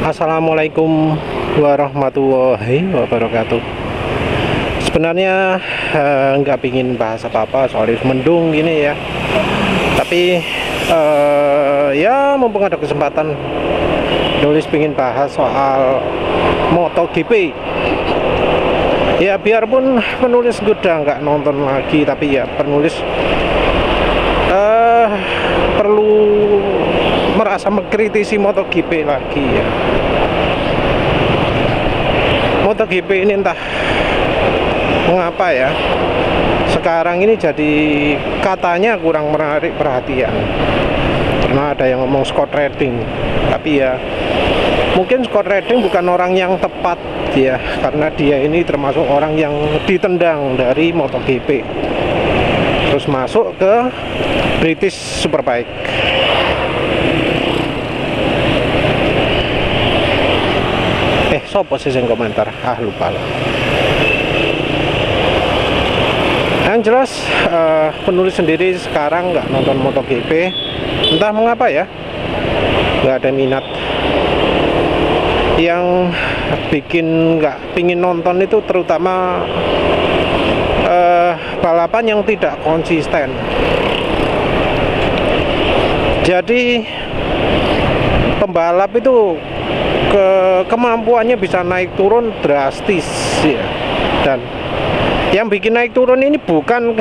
Assalamualaikum warahmatullahi wabarakatuh. Sebenarnya nggak pingin bahas apa-apa soal mendung gini ya, tapi ya mumpung ada kesempatan nulis, pingin bahas soal MotoGP. Ya biarpun penulis udah nggak nonton lagi, tapi ya penulis perlu merasa mengkritisi MotoGP lagi ya. MotoGP ini entah mengapa ya sekarang ini jadi katanya kurang menarik perhatian, karena ada yang ngomong Scott Redding, tapi ya mungkin Scott Redding bukan orang yang tepat ya, karena dia ini termasuk orang yang ditendang dari MotoGP terus masuk ke British Superbike. Sopo sih yang komentar? Lupa lah. Yang jelas penulis sendiri sekarang nggak nonton MotoGP, entah mengapa ya, nggak ada minat. Yang bikin nggak pingin nonton itu terutama balapan yang tidak konsisten. Jadi pembalap itu kemampuannya bisa naik turun drastis ya, dan yang bikin naik turun ini bukan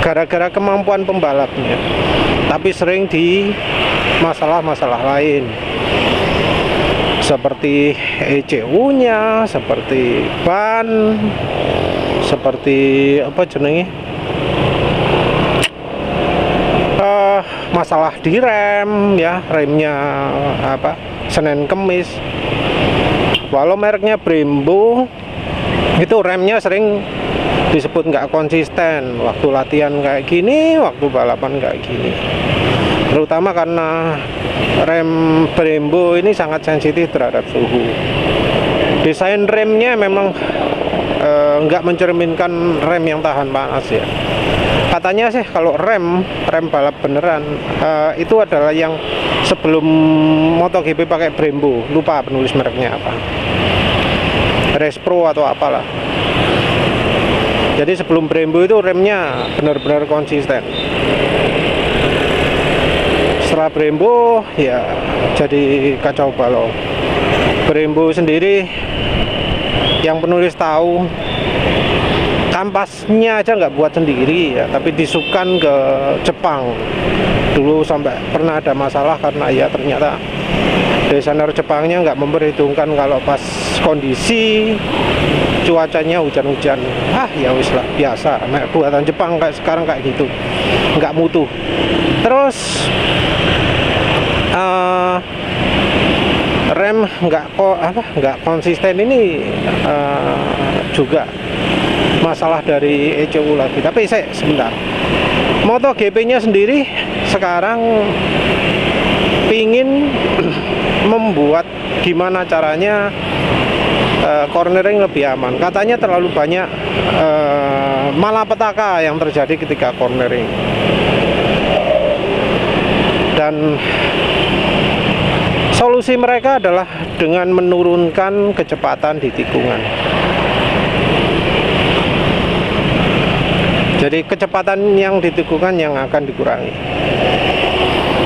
gara-gara kemampuan pembalapnya, tapi sering di masalah-masalah lain seperti ECU-nya, seperti ban, seperti apa jenenge, masalah di rem ya, remnya apa Senin Kemis. Walau mereknya Brembo, itu remnya sering disebut nggak konsisten, waktu latihan kayak gini, waktu balapan kayak gini. Terutama karena rem Brembo ini sangat sensitif terhadap suhu. Desain remnya memang nggak mencerminkan rem yang tahan panas ya. Katanya sih kalau rem balap beneran itu adalah yang sebelum MotoGP pakai Brembo, lupa penulis mereknya apa, Race Pro atau apalah. Jadi sebelum Brembo itu remnya benar-benar konsisten. Setelah Brembo ya jadi kacau balau. Brembo sendiri yang penulis tahu, kampasnya aja nggak buat sendiri ya, tapi disubkan ke Jepang. Dulu sampai pernah ada masalah karena ya ternyata desainer Jepangnya nggak memperhitungkan kalau pas kondisi cuacanya hujan-hujan. Ya wis lah, biasa, buatan Jepang kayak sekarang kayak gitu, nggak mutu. Terus rem nggak konsisten ini juga masalah dari ECU lagi. Tapi sebentar, MotoGP-nya sendiri sekarang pingin membuat gimana caranya cornering lebih aman. Katanya terlalu banyak malapetaka yang terjadi ketika cornering, dan solusi mereka adalah dengan menurunkan kecepatan di tikungan. Jadi kecepatan yang di tikungan yang akan dikurangi.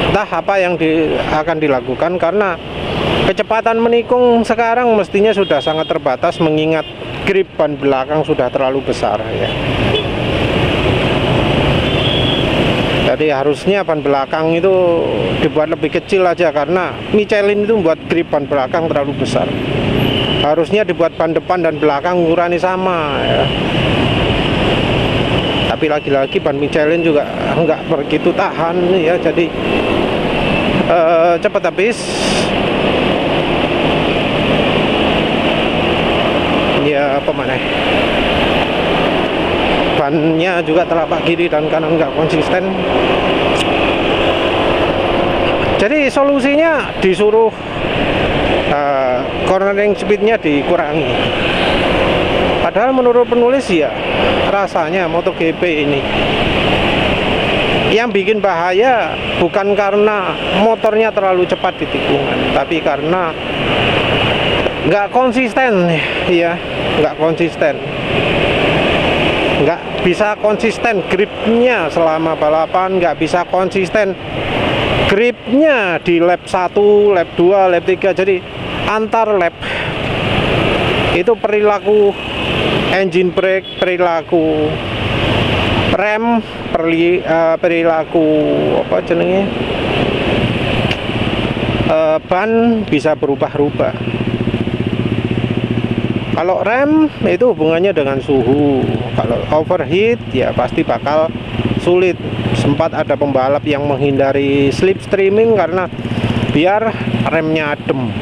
Entah apa yang akan dilakukan, karena kecepatan menikung sekarang mestinya sudah sangat terbatas mengingat grip ban belakang sudah terlalu besar ya. Jadi harusnya ban belakang itu dibuat lebih kecil aja, karena Michelin itu membuat grip ban belakang terlalu besar. Harusnya dibuat ban depan dan belakang ukurannya sama ya. Tapi lagi-lagi ban Michelin juga nggak begitu tahan ya, jadi cepat habis. Ya apa mana? Bannya juga telapak kiri dan kanan nggak konsisten. Jadi solusinya disuruh cornering speednya dikurangi. Padahal menurut penulis ya rasanya MotoGP ini Yang bikin bahaya bukan karena motornya terlalu cepat di tikungan, tapi karena nggak konsisten, ya, nggak konsisten, nggak bisa konsisten gripnya selama balapan, nggak bisa konsisten gripnya di lap 1, lap 2, lap 3. Jadi antar lap itu perilaku engine brake, perilaku rem, perilaku apa jenenge, ban bisa berubah-ubah. Kalau rem itu hubungannya dengan suhu. Kalau overheat ya pasti bakal sulit. Sempat ada pembalap yang menghindari slipstreaming karena biar remnya adem.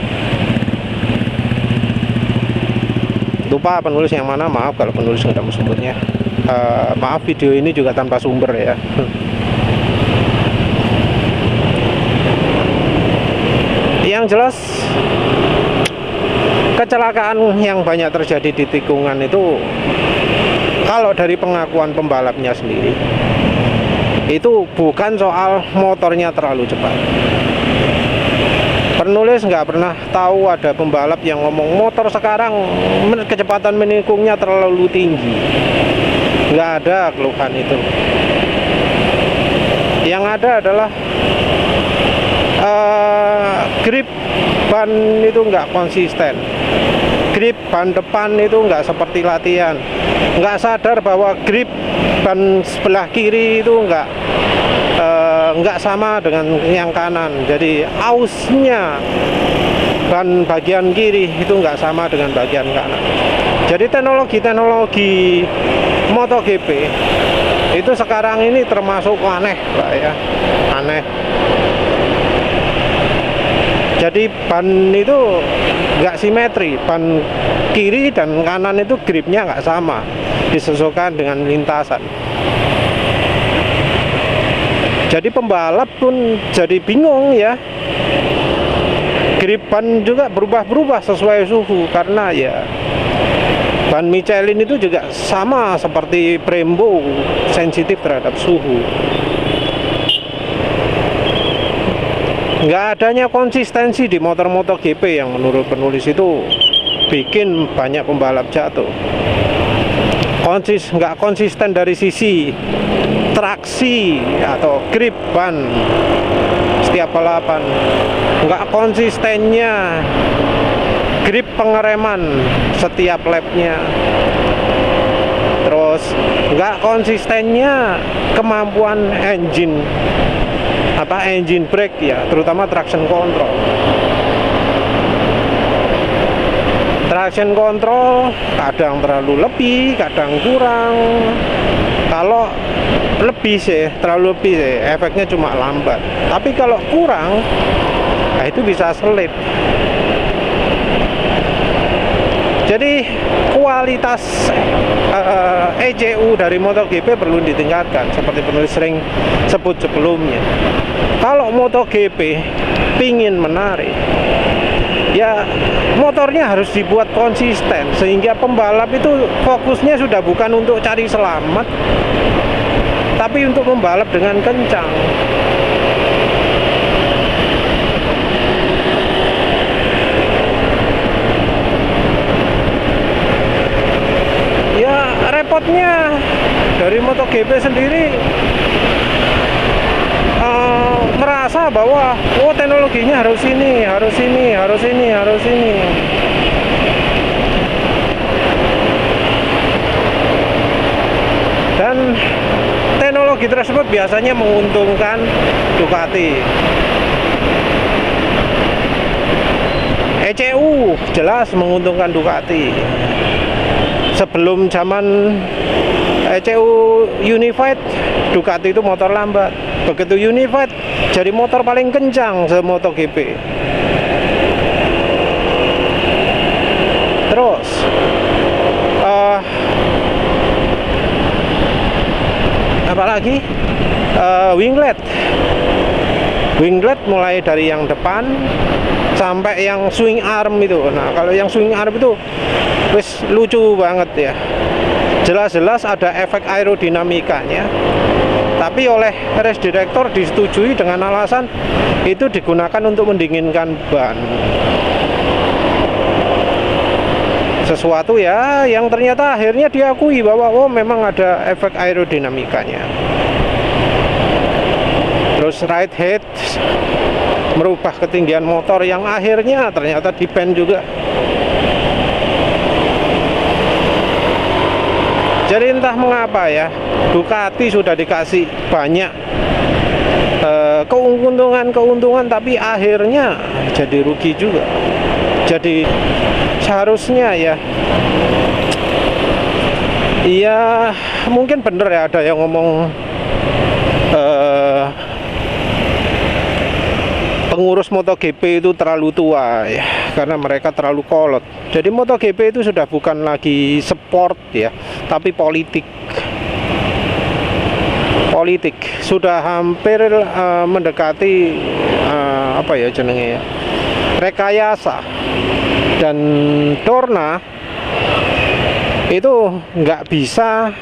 Lupa penulis yang mana, maaf kalau penulis nggak ada sumbernya. Maaf, video ini juga tanpa sumber ya. Yang jelas kecelakaan yang banyak terjadi di tikungan itu, kalau dari pengakuan pembalapnya sendiri, itu bukan soal motornya terlalu cepat. Penulis nggak pernah tahu ada pembalap yang ngomong motor sekarang kecepatan menikungnya terlalu tinggi. Nggak ada keluhan itu. Yang ada adalah grip ban itu nggak konsisten. Grip ban depan itu nggak seperti latihan. Nggak sadar bahwa grip ban sebelah kiri itu nggak sama dengan yang kanan. Jadi ausnya ban bagian kiri itu nggak sama dengan bagian kanan. Jadi teknologi MotoGP itu sekarang ini termasuk aneh, Pak ya, aneh. Jadi ban itu nggak simetri, ban kiri dan kanan itu gripnya nggak sama, disesuaikan dengan lintasan. Jadi pembalap pun jadi bingung ya. Grip ban juga berubah-berubah sesuai suhu, karena ya ban Michelin itu juga sama seperti Brembo, sensitif terhadap suhu. Nggak adanya konsistensi di motor MotoGP yang menurut penulis itu bikin banyak pembalap jatuh. Nggak konsisten dari sisi traksi atau grip ban setiap balapan, nggak konsistennya grip pengereman setiap lapnya, terus nggak konsistennya kemampuan engine brake ya, terutama traction control. Traction control kadang terlalu lebih, kadang kurang. Kalau terlalu lebih sih, efeknya cuma lambat. Tapi kalau kurang, nah itu bisa selip. Jadi kualitas ECU dari MotoGP perlu ditingkatkan, seperti penulis sering sebut sebelumnya. Kalau MotoGP pingin menarik, ya motornya harus dibuat konsisten, sehingga pembalap itu fokusnya sudah bukan untuk cari selamat, tapi untuk membalap dengan kencang. Ya repotnya dari MotoGP sendiri merasa bahwa teknologinya harus ini. Dan teknologi tersebut biasanya menguntungkan Ducati. ECU jelas menguntungkan Ducati. Sebelum zaman ECU Unified, Ducati itu motor lambat. Begitu Unified, jadi motor paling kencang se-MotoGP. Terus apalagi winglet mulai dari yang depan sampai yang swing arm itu. Nah, kalau yang swing arm itu wis lucu banget ya. Jelas-jelas ada efek aerodinamikanya, Tapi oleh race director disetujui dengan alasan itu digunakan untuk mendinginkan ban. Sesuatu ya yang ternyata akhirnya diakui bahwa oh memang ada efek aerodinamikanya. Terus ride height merubah ketinggian motor yang akhirnya ternyata di-ban juga. Jadi entah mengapa ya, Ducati sudah dikasih banyak keuntungan, tapi akhirnya jadi rugi juga. Jadi seharusnya ya mungkin bener ya, ada yang ngomong pengurus MotoGP itu terlalu tua ya, karena mereka terlalu kolot. Jadi MotoGP itu sudah bukan lagi sport ya, tapi politik. Sudah hampir mendekati apa ya jenenge ya, rekayasa. Dan Dorna itu nggak bisa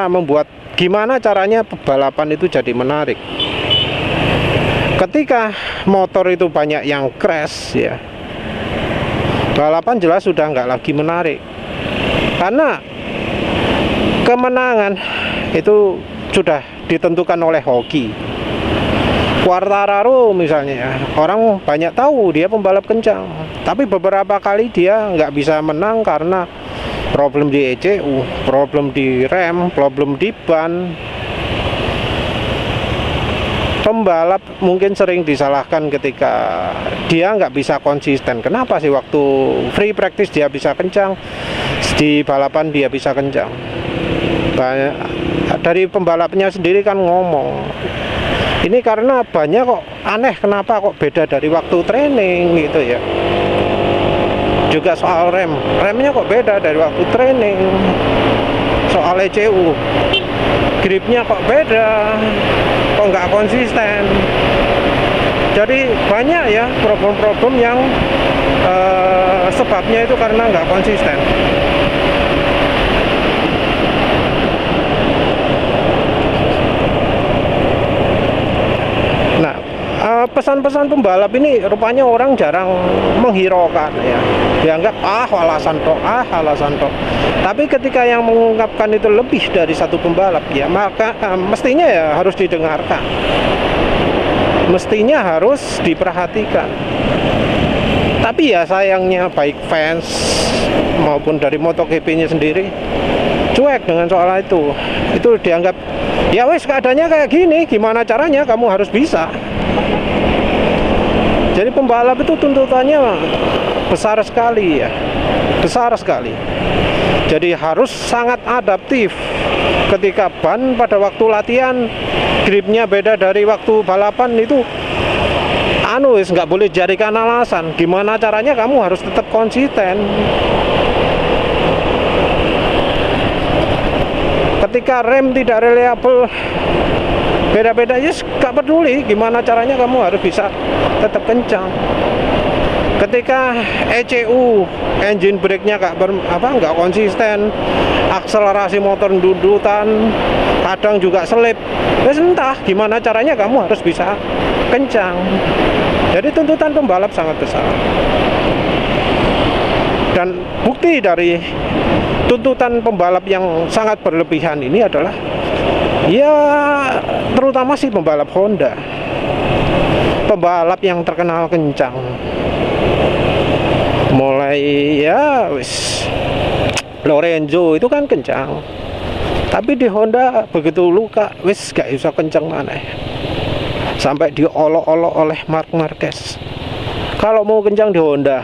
membuat gimana caranya balapan itu jadi menarik. Ketika motor itu banyak yang crash ya, balapan jelas sudah nggak lagi menarik, karena kemenangan itu sudah ditentukan oleh hoki. Quartararo misalnya ya, orang banyak tahu dia pembalap kencang, tapi beberapa kali dia nggak bisa menang karena problem di ECU, problem di rem, problem di ban. Pembalap mungkin sering disalahkan ketika dia nggak bisa konsisten. Kenapa sih waktu free practice dia bisa kencang, di balapan dia bisa kencang? Banyak dari pembalapnya sendiri kan ngomong, ini karena banyak kok aneh, kenapa kok beda dari waktu training gitu ya. Juga soal remnya kok beda dari waktu training. Soal ECU, gripnya kok beda, kok nggak konsisten. Jadi banyak ya problem-problem yang sebabnya itu karena nggak konsisten. Nah, pesan-pesan pembalap ini rupanya orang jarang menghiraukan ya. Dianggap alasan tok. Tapi ketika yang mengungkapkan itu lebih dari satu pembalap ya, maka mestinya ya harus didengarkan. Mestinya harus diperhatikan. Tapi ya sayangnya baik fans maupun dari MotoGP-nya sendiri cuek dengan soal itu. Itu dianggap ya wes keadaannya kayak gini, gimana caranya kamu harus bisa. Jadi pembalap itu tuntutannya besar sekali ya, besar sekali. Jadi harus sangat adaptif. Ketika ban pada waktu latihan gripnya beda dari waktu balapan, itu nggak boleh jadikan alasan. Gimana caranya kamu harus tetap konsisten. Ketika rem tidak reliable, beda-beda ya gak peduli, gimana caranya kamu harus bisa tetap kencang. Ketika ECU, engine brake-nya nggak konsisten, akselerasi motor dundutan, kadang juga selip, ya entah gimana caranya kamu harus bisa kencang. Jadi tuntutan pembalap sangat besar. Dan bukti dari tuntutan pembalap yang sangat berlebihan ini adalah ya terutama sih pembalap Honda, pembalap yang terkenal kencang. Mulai ya wis Lorenzo itu kan kencang, tapi di Honda begitu luka wis gak bisa kencang mana, sampai diolok-olok oleh Marc Marquez. Kalau mau kencang di Honda,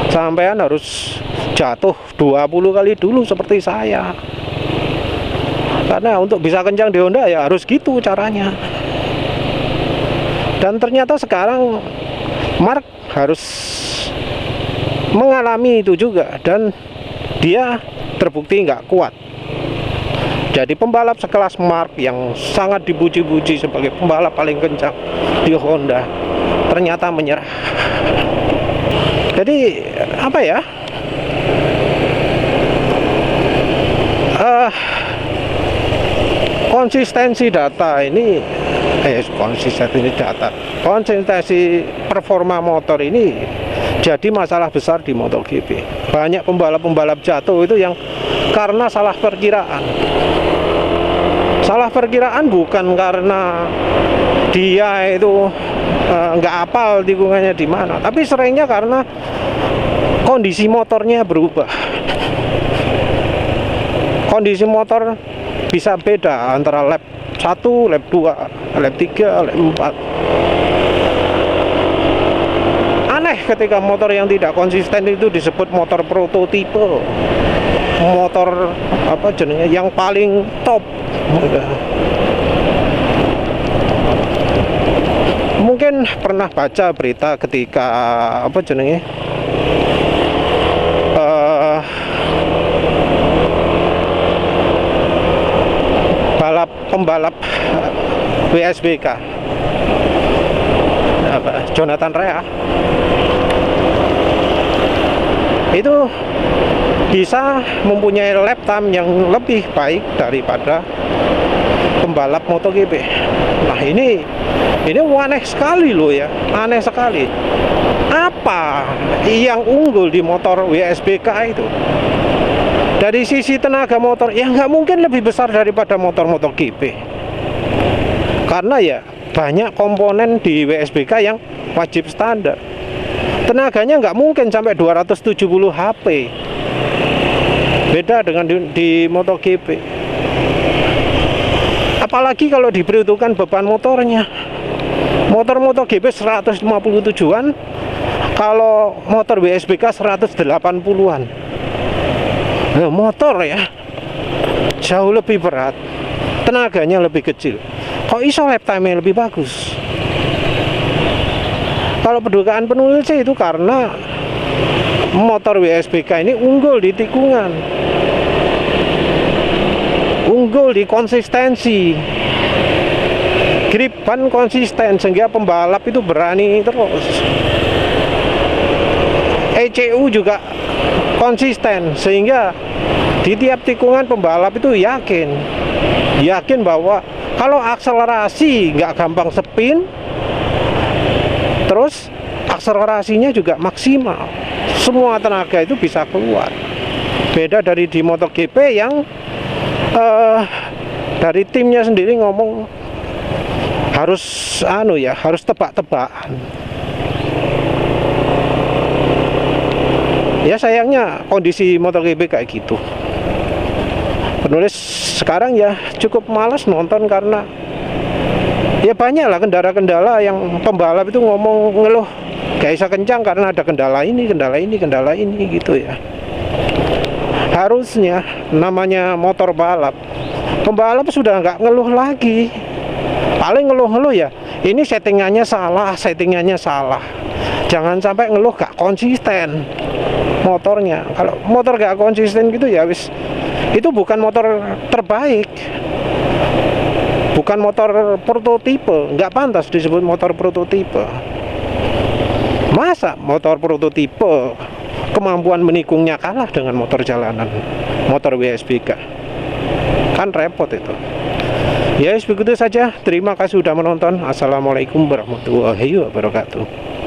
sampean harus jatuh 20 kali dulu seperti saya. Karena untuk bisa kencang di Honda ya harus gitu caranya. Dan ternyata sekarang Marc harus mengalami itu juga, dan dia terbukti nggak kuat. Jadi pembalap sekelas Marc yang sangat dipuji-puji sebagai pembalap paling kencang di Honda ternyata menyerah. Jadi apa ya, konsistensi data ini konsistensi performa motor ini jadi masalah besar di MotoGP. Banyak pembalap-pembalap jatuh itu yang karena salah perkiraan. Salah perkiraan bukan karena dia itu nggak hafal tikungannya di mana, tapi seringnya karena kondisi motornya berubah. Kondisi motor bisa beda antara lap 1, lap 2, lap 3, lap 4. Aneh ketika motor yang tidak konsisten itu disebut motor prototipe. Motor apa jenisnya yang paling top. Mungkin pernah baca berita ketika apa jenenge pembalap WSBK Jonathan Rea itu bisa mempunyai lap time yang lebih baik daripada pembalap MotoGP. Nah ini aneh sekali loh ya, aneh sekali. Apa yang unggul di motor WSBK itu? Dari sisi tenaga motor, ya nggak mungkin lebih besar daripada motor MotoGP. Karena ya banyak komponen di WSBK yang wajib standar. Tenaganya nggak mungkin sampai 270 HP. Beda dengan di MotoGP. Apalagi kalau diperhitungkan beban motornya. Motor MotoGP 157-an, kalau motor WSBK 180-an. Nah, motor ya jauh lebih berat, tenaganya lebih kecil. Kok iso lap time-nya lebih bagus? Kalau perdukaan penulis itu karena motor WSBK ini unggul di tikungan, unggul di konsistensi, grip ban konsisten sehingga pembalap itu berani terus. ECU juga konsisten sehingga di tiap tikungan pembalap itu yakin bahwa kalau akselerasi nggak gampang spin, terus akselerasinya juga maksimal, semua tenaga itu bisa keluar. Beda dari di MotoGP yang dari timnya sendiri ngomong harus harus tebak-tebakan. Ya sayangnya kondisi MotoGP kayak gitu. Penulis sekarang ya cukup malas nonton karena ya banyak lah kendala-kendala yang pembalap itu ngeluh gak bisa kencang karena ada kendala ini gitu ya. Harusnya namanya motor balap, pembalap sudah nggak ngeluh lagi. Paling ngeluh ya ini settingannya salah. Jangan sampai ngeluh gak konsisten motornya. Kalau motor gak konsisten gitu ya wis, itu bukan motor terbaik, bukan motor prototipe, nggak pantas disebut motor prototipe. Masa motor prototipe kemampuan menikungnya kalah dengan motor jalanan, motor WSBK? Kan repot itu. Ya begitu saja. Terima kasih sudah menonton. Assalamualaikum warahmatullahi wabarakatuh.